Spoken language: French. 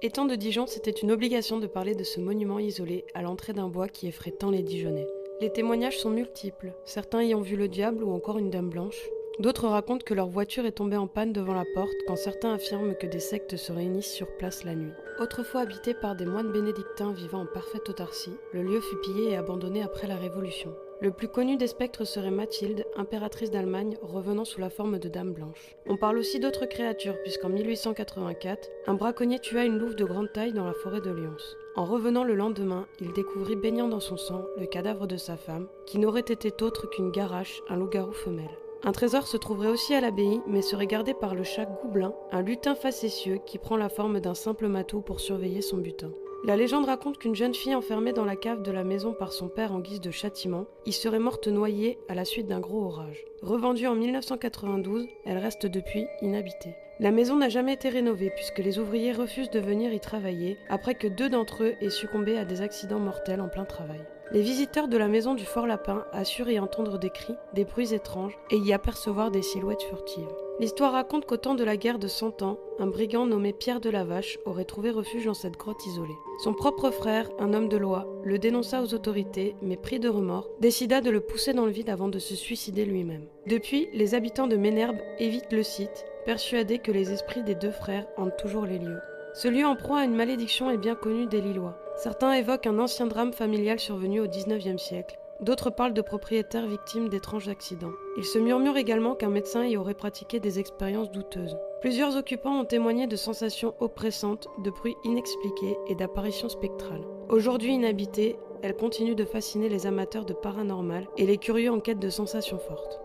Étant de Dijon, c'était une obligation de parler de ce monument isolé à l'entrée d'un bois qui effraie tant les Dijonnais. Les témoignages sont multiples, certains y ont vu le diable ou encore une dame blanche. D'autres racontent que leur voiture est tombée en panne devant la porte quand certains affirment que des sectes se réunissent sur place la nuit. Autrefois habité par des moines bénédictins vivant en parfaite autarcie, le lieu fut pillé et abandonné après la Révolution. Le plus connu des spectres serait Mathilde, impératrice d'Allemagne, revenant sous la forme de dame blanche. On parle aussi d'autres créatures, puisqu'en 1884, un braconnier tua une louve de grande taille dans la forêt de Lyons. En revenant le lendemain, il découvrit baignant dans son sang le cadavre de sa femme, qui n'aurait été autre qu'une garache, un loup-garou femelle. Un trésor se trouverait aussi à l'abbaye, mais serait gardé par le chat Goublin, un lutin facétieux qui prend la forme d'un simple matou pour surveiller son butin. La légende raconte qu'une jeune fille enfermée dans la cave de la maison par son père en guise de châtiment y serait morte noyée à la suite d'un gros orage. Revendue en 1992, elle reste depuis inhabitée. La maison n'a jamais été rénovée puisque les ouvriers refusent de venir y travailler après que 2 d'entre eux aient succombé à des accidents mortels en plein travail. Les visiteurs de la maison du Fort Lapin assurent y entendre des cris, des bruits étranges et y apercevoir des silhouettes furtives. L'histoire raconte qu'au temps de la guerre de 100 ans, un brigand nommé Pierre de la Vache aurait trouvé refuge dans cette grotte isolée. Son propre frère, un homme de loi, le dénonça aux autorités, mais pris de remords, décida de le pousser dans le vide avant de se suicider lui-même. Depuis, les habitants de Ménherbe évitent le site, persuadés que les esprits des 2 frères hantent toujours les lieux. Ce lieu en proie à une malédiction est bien connu des Lillois. Certains évoquent un ancien drame familial survenu au XIXe siècle. D'autres parlent de propriétaires victimes d'étranges accidents. Il se murmure également qu'un médecin y aurait pratiqué des expériences douteuses. Plusieurs occupants ont témoigné de sensations oppressantes, de bruits inexpliqués et d'apparitions spectrales. Aujourd'hui inhabitée, elle continue de fasciner les amateurs de paranormal et les curieux en quête de sensations fortes.